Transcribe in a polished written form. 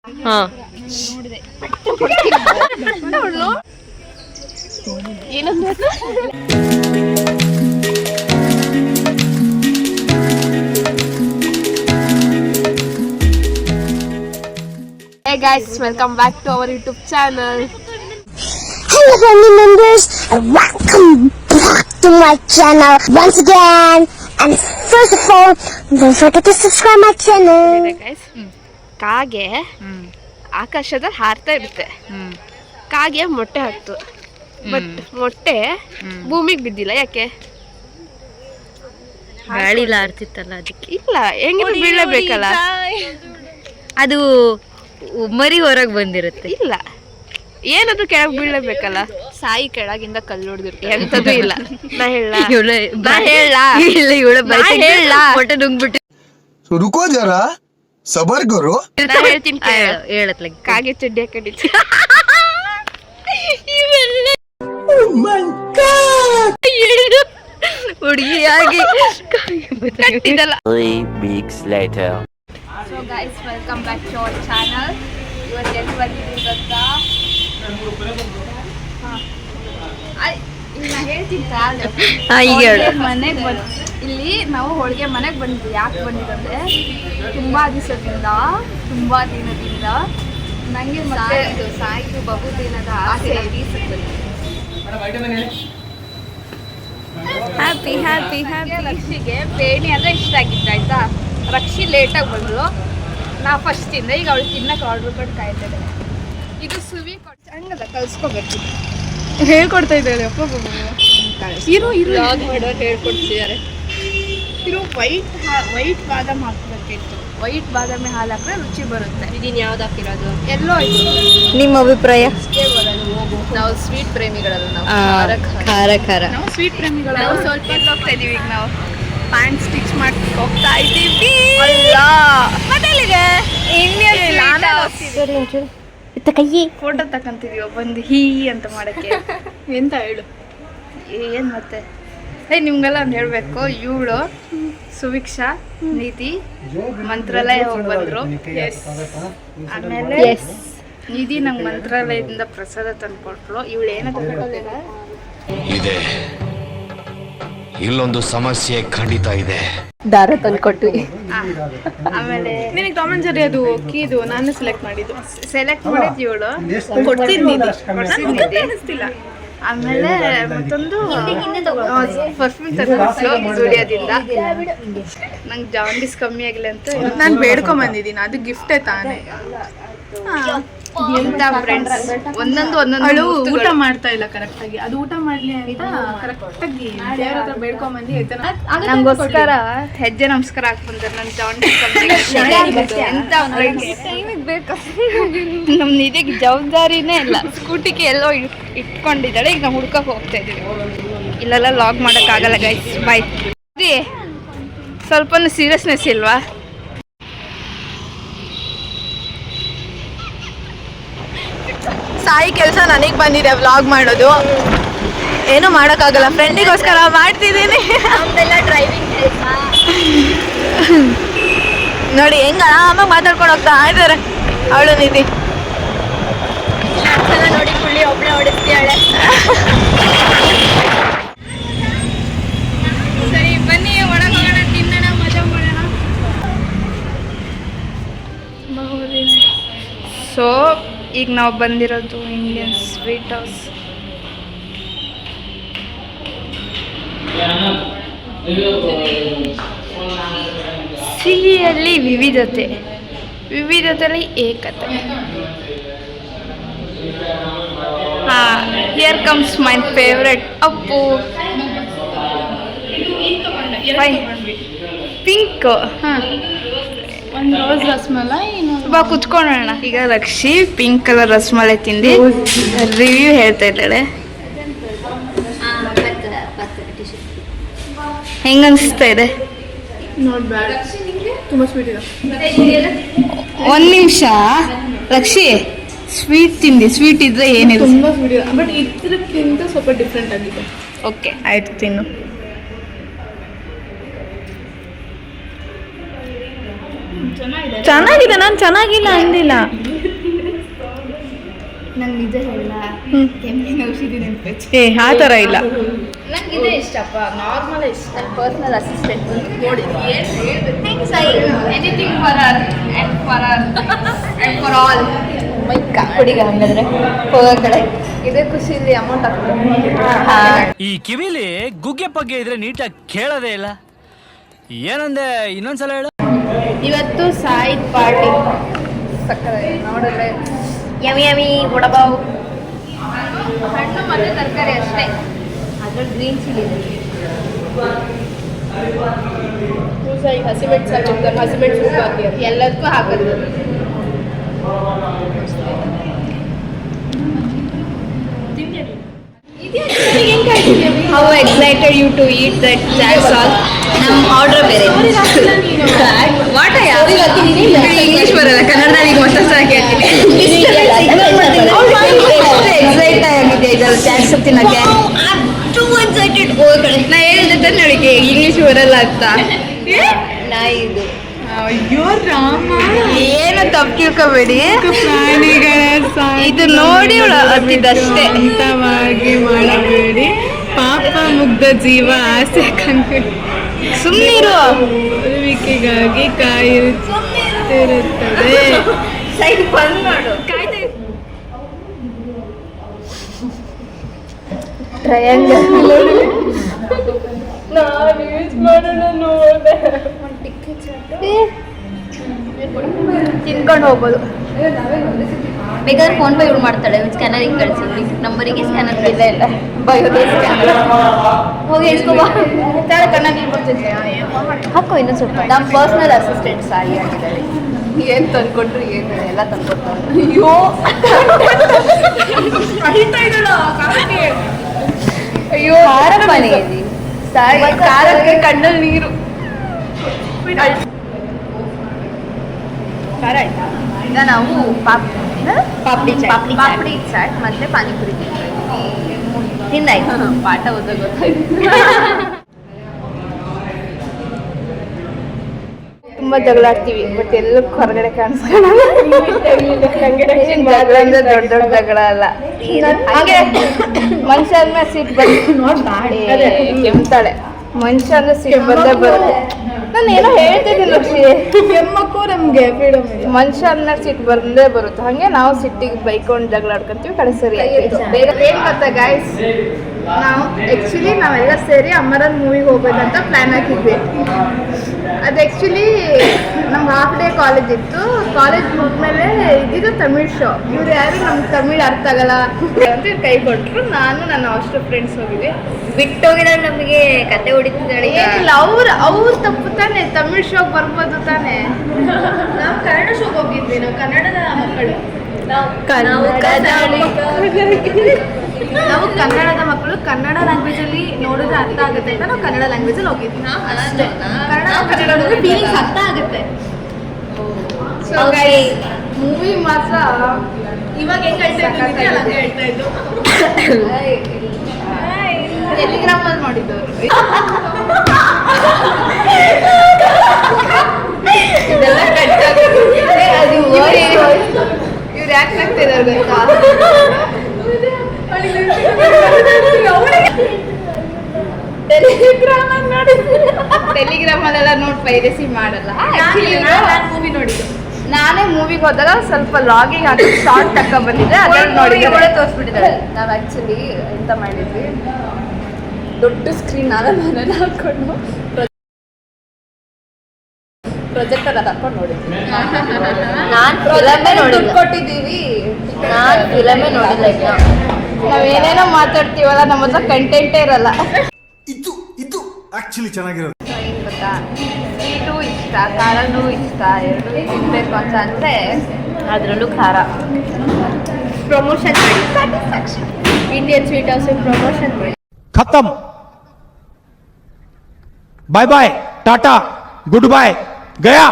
ನೋಡಿದೆ Hey guys, welcome back to our YouTube channel. Hello family members and welcome back to my channel once again. And first of all, don't forget to subscribe my channel. Guys, ಕಾಗೆ ಆಕಾಶದಲ್ಲಿ ಹಾರ್ತಾ ಇರುತ್ತೆ. ಕಾಗೆ ಮೊಟ್ಟೆ ಹಾಕ್ತು, but ಮೊಟ್ಟೆ ಭೂಮಿಗೆ ಬಿದ್ದಿಲ್ಲ. ಯಾಕೆ? ಗಾಳಿಲ ಹಾರ್ತಿತ್ತಲ್ಲ ಅದಕ್ಕೆ. ಇಲ್ಲ, ಹೆಂಗಿದ್ರು ಬೀಳಬೇಕಲ್ಲ. ಅದು ಮರಿ ಹೊರಗೆ ಬಂದಿರುತ್ತೆ. ಇಲ್ಲ, ಏನಾದ್ರು ಕೆಳಗೆ ಬೀಳಬೇಕಲ್ಲ. ಸಾಯಿ ಕೆಳಗಿಂದ ಕಲ್ಲು ಹೊಡೆದಿರ್ತಾರೆ. ಎಂತದೂ ಇಲ್ಲ. ನಾ ಹೇಳ ಹೊಟ್ಟೆ ನುಂಗ್ಬಿಟ್ಟು रुको जरा सबर करो. ನಾ ಹೇಳ್ತೀನಿ, ಹೇಳತ್ಲ ಕಾಗೆ ಚಡ್ಡಿ ಹಾಕೊಂಡಿತ್ತು. ಹುಡುಗಿಯಾಗಿ ಕಟ್ಟಿದಲ್ಲ. 3 weeks later. So guys, welcome back to our channel. ಇವತ್ತು ಎಲ್ಲಿ ಬಂದಿದ್ದೀವಿ ಗೊತ್ತಾ? ನಾ ಹೇಳ್ತೀನಿ ಈಗ ಹೇಳು. ಮನೆಗೆ ಇಲ್ಲಿ ನಾವು ಹೋಳಿಗೆ ಮನೆಗೆ ಬಂದಿದ್ವಿ. ಯಾಕೆ ಬಂದಿದ್ದಂದ್ರೆ ತುಂಬಾ ದಿನದಿಂದ ನನಗೆ ಸಾಯಿದು ಬಹುದಿನದ ಆಸೆ. Happy happy happy. ರಕ್ಷಿಗೆ ಬೇಣಿ ಅಂದರೆ ಇಷ್ಟ ಆಗಿತ್ತು, ಆಯ್ತಾ? ರಕ್ಷಿ ಲೇಟಾಗಿ ಬಂದರು, ನಾ ಫಸ್ಟ್ ತಿಂದೆ. ಈಗ ಅವಳು ತಿನ್ನಕ್ಕೆ ಆರ್ಡ್ರ್ ಕೊಟ್ಟು ಕಾಯ್ತಿದ್ದೆ. ಇದು ಸುವಿ ಸಣ್ಣದ ಕಲ್ಸ್ಕೋಬೇಕು. ಹೇಳ್ಕೊಡ್ತಾ ಇದ್ದಾರೆ ಅಪ್ಪ. ಲಾಗ್ ಮಾಡೋರು ಹೇಳ್ಕೊಡ್ತಿದ್ದಾರೆ. ಇರು ವೈಟ್ ಬಾದಾಮ್ ಹಾಕ್ಬೇಕಿತ್ತು. ವೈಟ್ ಬಾದಾಮಿ ಹಾಲು ಹಾಕಿದ್ರೆ ರುಚಿ ಬರುತ್ತೆ. ಇದೀನ್ ಯಾವ್ದು ಹಾಕಿರೋದು? ಎಲ್ಲೋ ನಿಮ್ಮ ಅಭಿಪ್ರಾಯ? ನಾವು ಸ್ವೀಟ್ ಪ್ರೇಮಿಗಳಲ್ಲ. ನಾವು ಖಾರ ಖಾರ. ನಾವು ಸ್ವೀಟ್ ಪ್ರೇಮಿಗಳು. ನಾವು ಸ್ವಲ್ಪ ಹೋಗ್ತಾ ಇದೀವಿ. ಈಗ ನಾವು ಪ್ಯಾಂಟ್ ಸ್ಟಿಚ್ ಮಾಡಿ ಹೋಗ್ತಾ ಇದ್ದೀವಿ. ಮತ್ತೆ ಫೋಟೋ ತಕೊಂತಿದೀವಿ ಬಂದು ಹೀ ಅಂತ ಮಾಡಕ್ಕೆ. ಎಂತ ಹೇಳು? ಏನ್ ಮತ್ತೆ ನಿಮ್ಗೆಲ್ಲ ಒಂದು ಹೇಳ್ಬೇಕು. ಇವಳು ಸುವಿಕ್ಷಾ ನಿಧಿ ಮಂತ್ರಾಲಯ ಹೋಗಿ ಬಂದ್ರು. ಆಮೇಲೆ ನಿಧಿ ನಂಗೆ ಮಂತ್ರಾಲಯದಿಂದ ಪ್ರಸಾದ ತಂದ್ಕೊಟ್ಲು. ಇವಳು ಏನೋ ತಗೊಂಡಿಲ್ಲ. ಇದೆ, ಇಲ್ಲೊಂದು ಸಮಸ್ಯೆ ಖಂಡಿತ ಇದೆ. ದಾರ ತಂದ್ಕೊಟ್ವಿ. ಆಮೇಲೆ ನಿನಗೆ ಟಾಮ್ ಅಂಡ್ ಜೆರ್ರಿ ಅದು ಕೀದು ನಾನು ಸೆಲೆಕ್ಟ್ ಮಾಡಿದ್ದು. ಸೆಲೆಕ್ಟ್ ಮಾಡಿದ್ದು ಇವಳು. ಅನಿಸ್ತಿಲ್ಲ. ಆಮೇಲೆ ಮತ್ತೊಂದು ಪರ್ಫ್ಯೂಮ್ ತಂದ್ಕೊಟ್ಲು ಜೂಡಿಯಾದಿಂದ. ನಂಗೆ ಜಾಂಡಿಸ್ ಕಮ್ಮಿ ಆಗಿಲ್ಲ ಅಂತ ನಾನು ಬೇಡ್ಕೊಂಡ್ ಬಂದಿದ್ದೀನಿ. ಅದು ಗಿಫ್ಟೇ ತಾನೇ. ಎಂತ ಫ್ರೆಂಡ್ಸ್, ಒಂದೊಂದು ಅವಳು ಊಟ ಮಾಡ್ತಾ ಇಲ್ಲ ಕರೆಕ್ಟ್ ಆಗಿ. ಅದು ಊಟ ಮಾಡ್ಲಿ ಅಂತ ಕರೆಕ್ಟ್ ಆಗಿ ದೇವ್ರ ಹತ್ರ ಬೇಡ್ಕೊಂಡ್ ಬಂದಿ. ನಂಗೋಸ್ಕರ ಹೆಜ್ಜೆ ನಮಸ್ಕಾರ ಹಾಕ್ಬಂದ್ರೆ ನನ್ ಜಾಂಡಿಸ್ ಕಮ್ಮಿ. ಎಂತ ಫ್ರೆಂಡ್ಸ್, ನಮ್ ನಿಧಿಗೆ ಜವಾಬ್ದಾರಿನೇ ಇಲ್ಲ. ಸ್ಕೂಟಿಗೆ ಎಲ್ಲೋ ಇಟ್ಕೊಂಡಿದ್ದಾಳೆ. ಈಗ ನಾವು ಹುಡ್ಕಕ್ ಹೋಗ್ತಾ ಇದೀವಿ. ಇಲ್ಲೆಲ್ಲ ಲಾಗ್ ಮಾಡಕ್ ಆಗಲ್ಲ ಗೈಸ್. ಬಾಯ್. ಸ್ವಲ್ಪ ಸೀರಿಯಸ್ನೆಸ್ ಇಲ್ವಾ? ಸಾಯಿ ಕೆಲಸ ನನಗೆ ಬಂದಿದೆ ವ್ಲಾಗ್ ಮಾಡೋದು. ಏನು ಮಾಡೋಕ್ಕಾಗಲ್ಲ, ಫ್ರೆಂಡಿಗೋಸ್ಕರ ಮಾಡ್ತಿದ್ದೀನಿ. ನೋಡಿ ಹೆಂಗ ಆರಾಮಾಗಿ ಮಾತಾಡ್ಕೊಂಡು ಹೋಗ್ತಾ ಇದ್ದಾರೆ ಅವಳು ನಿಧಿ. ನೋಡಿ ಕುಳ್ಳಿ ಒಬ್ಬಳೆ ಹೊಡಿಸ್ತಾಳೆ. ಸರಿ ಬನ್ನಿ, ಒಳಗೆ ಹೋಗೋಣ, ತಿನ್ನೋಣ, ಮಜಾ ಮಾಡೋಣ. ಸೊ ಈಗ ನಾವು ಬಂದಿರೋದು ಇಂಡಿಯನ್ ಸ್ವೀಟ್ ಹೌಸ್. ಸಿಹಿಯಲ್ಲಿ ವಿವಿಧತೆಯಲ್ಲಿ ಏಕತೆ. Here comes my favourite Appu. Pink. ಒಂದು ರೋಸ್ ರಸಮಲೈ. ಬಾ ಕುತ್ಕೊಳ್ಳೋಣ. ಈಗ ರಕ್ಷಿ ಪಿಂಕ್ ಕಲರ್ ರಸಮಲೈ ತಿಂದು ರಿವ್ಯೂ ಹೇಳ್ತಾ ಇದ್ದಾಳೆ. ಹೆಂಗನ್ಸ್ತಾ ಇದೆ? ನೋಡ್ಬೇಡ, ತುಂಬ ಸ್ವೀಟ್ ಇದೆ. ಒಂದು ನಿಮಿಷ ರಕ್ಷಿ, ಸ್ವೀಟ್ ತಿಂದಿ. ಸ್ವೀಟ್ ಇದ್ರೆ ಏನಿದೆ? ತುಂಬ ಸ್ವೀಟ್ ಇದೆ, ಬಟ್ ಇದಕ್ಕಿಂತ ಸ್ವಲ್ಪ ಡಿಫ್ರೆಂಟ್ ಆಗಿದೆ. ಓಕೆ ಆಯ್ತು, ತಿನ್ನು. ಚೆನ್ನಾಗಿದೆ, ನಾನು ಚೆನ್ನಾಗಿಲ್ಲ ಅಂದಿಲ್ಲ. ನಂಗೆ ನಿಜ ಹೇಳ ಕೆಮ್ಮಿನ ಔಷಧಿ ನೆನಪು. ಆ ಥರ ಇಲ್ಲ. ನಂಗೆ ಇದೇ ಇಷ್ಟಪ್ಪ, ನಾರ್ಮಲ್ ಇಷ್ಟ. ಪರ್ಸನಲ್ ಅಸಿಸ್ಟೆಂಟ್ ನೋಡಿ anything for are and for are and for all. ಹುಡುಗ ಹಂಗಂದ್ರೆ ಹೋಗೋ ಕಡೆ ಇದೇ ಖುಷಿಲಿ ಅಮೌಂಟ್ ಹಾಕ್ತಾರೆ. ಈ ಕಿವಿಲಿ ಗುಗ್ಗೆ ಪಗ್ಗೆ ಇದ್ರೆ ನೀಟಾಗಿ ಕೇಳೋದೇ ಇಲ್ಲ. ಏನಂದೆ ಇನ್ನೊಂದ್ಸಲ ಹೇಳು. ಇವತ್ತು ಸಾಯಿದ್ ಪಾರ್ಟಿ ಸಕ್ಕರೆ ನೋಡಿದ್ರೆ ಯಮಿ ಯಮಿ ವಡಪಾವ್. ಹಣ್ಣು ಮತ್ತು ತರಕಾರಿ ಅಷ್ಟೇ. ಅದ್ರಲ್ಲಿ ಗ್ರೀನ್ ಚಿಲ್ಲಿ ಹಸಿಮೆಣಸು ಎಲ್ಲದಕ್ಕೂ ಹಾಕೋದು. How excited you to eat that? That's all. ನಮ್ಮ ಆರ್ಡರ್ ಬೇರೆ. ವಾಟ ಇಂಗ್ಲಿಷ್ ಬರಲ್ಲ, ಕನ್ನಡದಲ್ಲಿ ಈಗ ಮತ್ತೊಂದು ಸಲ ಕೇಳ್ತೀನಿ. ಎಕ್ಸೈಟ್ ಆಗಿದೆ ಇದರಲ್ಲಿ ಚಾಟ್ಸ್ ತಿನ್ನಕ್ಕೆ. Two excited. ಹೋಗೋ ಕಡೆ ನಾ ಹೇಳಿದ್ದೆ ನನಗೆ ಇಂಗ್ಲಿಷ್ ಬರಲ್ಲ ಅಂತ. ನಾಯಿದು ಅಯ್ಯೋ ರಾಮ, ಏನು ತಪ್ಪು ತಿಳ್ಕೊಬೇಡಿ, ಪ್ರಾಣಿಗಳ ಇದು ನೋಡಿ ಹತ್ತಿದ್ದಷ್ಟೇ. ಶಾಂತವಾಗಿ ಮಾಡಬೇಡಿ, ಪಾಪ ಮುಗ್ಧ ಜೀವ ಆಸೆ ಕಣ್ಣಿರುತ್ತದೆ, ಸುಮ್ಮನಿರು. ಬರುವಿಕೆಗಾಗಿ ಕಾಯುತ್ತಿರುತ್ತದೆ. ಸೈಡ್ ಬಂದ್ ಮಾಡು. ಟ್ರಯಾಂಗಲ್ ತಿನ್ಕೊಂಡು ಹೋಗ್ಬೋದು. ಬೇಕಾದ್ರೆ ಫೋನ್ ಪೇ ಯೂಸ್ ಮಾಡ್ತಾಳೆ, ಸ್ಕ್ಯಾನರಿಗೆ ಕಳಿಸಿ ನಂಬರಿಗೆ ಸ್ಕ್ಯಾನರ್ ಇಲ್ಲ ಇಲ್ಲ ಬಯೋದೇ ಸ್ಕ್ಯಾನರ್ ಹೋಗಿ ಇಸ್ಕೊಬಾ. ಕಣ್ಣಾಗಿ ಬರ್ತಿದ್ದೆ. ಹಾಕೋ ಇನ್ನೂ ಸ್ವಲ್ಪ. ನಮ್ಮ ಪರ್ಸನಲ್ ಅಸಿಸ್ಟೆಂಟ್ ಸಾಯಿ ಆಗಿದ್ದಾರೆ. ಏನು ತಂದ್ಕೊಟ್ರು ಏನು ಎಲ್ಲ ತಂದ್ಕೊಡ್ತಾರೆ. ಅಯ್ಯೋ ಅಯ್ಯೋ ಖಾರ ಮನೆಗೆ ಸಾಯಿ ಖಾರಕ್ಕೆ ಕಣ್ಣಲ್ಲಿ ನೀರು. ಖಾರ ಆಯ್ತಾ? ಈಗ ನಾವು ಪಾಪಡಿ ಚಾಟ್. ಪಾಪಡಿ ಚಾಟ್ ಮತ್ತೆ ಪಾನಿಪುರಿ ತಿಂದಾಯ್ತು. ಪಾಠ ಓದೋ ಗೊತ್ತಾಯ್ತು. ತುಂಬಾ ಜಗಳ ಆಡ್ತೀವಿ, ಬಟ್ ಎಲ್ಲಕ್ಕೂ ಹೊರಗಡೆ ಕಾಣಿಸ್ಕೊಳ್ಳಲ್ಲ. ಜಗಳ ಅಂದ್ರೆ ದೊಡ್ಡ ದೊಡ್ಡ ಜಗಳ ಅಲ್ಲ. ಹಂಗೆ ಮನುಷ್ಯ ಆದ್ಮೇಲೆ ಸಿಟ್ಟು ಬಂದು ಕೆಮ್ತಾಳೆ. ಮನುಷ್ಯ ಅಂದ್ರೆ ಸಿಟ್ಟು ಬಂದೇ ಬರುತ್ತೆ. ನಾನು ಏನೋ ಹೇಳ್ತಿದ್ದೀನಿ ಲಕ್ಷ್ಮಿ. ಕೆಮ್ಮಕ್ಕೂ ನಮ್ಗೆ ಫ್ರೀಡಮ್ ಇದೆ. ಮನುಷ್ಯ ಆದ್ಮೇಲೆ ಸಿಟ್ಟು ಬಂದೇ ಬರುತ್ತೆ. ಹಂಗೆ ನಾವು ಸಿಟ್ಟಿಗೆ ಬೈಕೊಂಡು ಜಗಳ ಆಡ್ಕೊಂತೀವಿ, ಕಡೆ ಸರಿ ಆಯ್ತು. ಏನ್ ಗೊತ್ತಾ ಗಾಯ್ಸ್, ನಾವೆಲ್ಲ ಸೇರಿ ಅಮರನ್ ಮೂವಿಗೆ ಹೋಗ್ಬೇಕಂತ ಪ್ಲಾನ್ ಹಾಕಿದ್ವಿ. ಅದು ಆ್ಯಕ್ಚುಲಿ ನಮ್ಗೆ ಹಾಫ್ ಡೇ ಕಾಲೇಜ್ ಇತ್ತು. ಕಾಲೇಜ್ ಮುಗಿದ್ಮೇಲೆ ಇದ್ದಿದ್ದು ತಮಿಳ್ ಶೋ. ಇವ್ರು ಯಾರು ನಮ್ಗೆ ತಮಿಳ್ ಅರ್ಥ ಆಗಲ್ಲ ಅಂತ ಇವ್ರು ಕೈ ಕೊಟ್ಟರು. ನಾನು ನನ್ನ ಹಾಸ್ಟೆಲ್ ಫ್ರೆಂಡ್ಸ್ ಹೋಗಿದ್ವಿ. ಬಿಟ್ಟೋಗಿದ್ರೆ ನಮಗೆ ಕತೆ ಹೊಡಿತಿದ್ದಾಳೆ. ಏನಿಲ್ಲ, ಅವ್ರು ತಪ್ಪು ತಾನೆ, ತಮಿಳ್ ಶೋಗೆ ಬರ್ಬೋದು ತಾನೆ. ನಾವು ಕನ್ನಡ ಶೋಗೆ ಹೋಗಿದ್ವಿ, ನಾವು ಕನ್ನಡದ ಮಕ್ಕಳು. ನಾವು ಕನ್ನಡದ ಮಕ್ಕಳು, ಕನ್ನಡ ಲ್ಯಾಂಗ್ವೇಜ್ ಅಲ್ಲಿ ನೋಡಿದ್ರೆ ಅರ್ಥ ಆಗುತ್ತೆ ಅಂತ ನಾವು ಕನ್ನಡ ಲ್ಯಾಂಗ್ವೇಜ್ ಅಲ್ಲಿ ಹೋಗಿದ್ವಿ. ಅಷ್ಟೇ. ಕನ್ನಡ ಫೀಲಿಂಗ್ಸ್ ಅರ್ಥ ಆಗುತ್ತೆ. ಸೊ ಮೂವಿ ಮಾತ್ರ ಇವಾಗ ಹೆಂಗ್ ಹೇಳ್ತಾ ಇದ್ದು ಟೆಲಿಗ್ರಾಮಲ್ಲಿ ನೋಡಿದ್ದವರು. ಇದೆಲ್ಲ ಕಟ್ಟಾಗುತ್ತೆ. ಅದು ಇವ್ರು ಯಾಕೆ ಆಗ್ತಿದ್ದಾರೆ ಗೊತ್ತಾ? ಟೆಲಿಗ್ರಾಮಲ್ಲೆಲ್ಲ ನೋಡಿ ಪೈರಸಿ ಮಾಡಲ್ಲ. ಮೂವಿ ನೋಡಿದ್ದು ನಾನೇ. ಮೂವಿಗೆ ಹೋದಾಗ ಸ್ವಲ್ಪ ಲಾಗಿಂಗ್ ಆಗಿ ಶಾರ್ಟ್ ತಕ್ಕ ಬಂದಿದೆ, ಅದನ್ನು ನೋಡಿ ತೋರಿಸ್ಬಿಟ್ಟಿದ್ದಾಳೆ. ನಾವು ಆ್ಯಕ್ಚುಲಿ ಎಂತ ಮಾಡಿದ್ವಿ, ದೊಡ್ಡ ಸ್ಕ್ರೀನ್ ನಾವೇ ಮನೇಲಿ ಹಾಕೊಂಡು ಪ್ರೊಜೆಕ್ಟರ್ ಅದು ಹಾಕೊಂಡು ನೋಡಿದ್ವಿ. ನಾನು ಫಿಲಮೇ ನೋಡಿಲ್ಲ. ಕೊಟ್ಟಿದ್ದೀವಿ. ನಾನು ಫಿಲಮೇ ನೋಡಿಲ್ಲ. ಈಗ ನಾವೇನೇನೋ ಮಾತಾಡ್ತೀವಲ್ಲ, ನಮ್ಮ ಹತ್ರ ಕಂಟೆಂಟೇ ಇರಲ್ಲ. ಇದು ಆಕ್ಚುಲಿ ಚೆನ್ನಾಗಿರೋದು. ಏನು ಗೊತ್ತಾ, ಸ್ವೀಟು ಇಷ್ಟ, ಖಾರನೂ ಇಷ್ಟ, ಎರಡೂ ತಿನ್ಬೇಕು ಅಂತ ಅಂದರೆ ಅದರಲ್ಲೂ ಖಾರ. Promotion Indian sweet house promotion ಮಾಡಿ. खत्म bye bye tata goodbye गया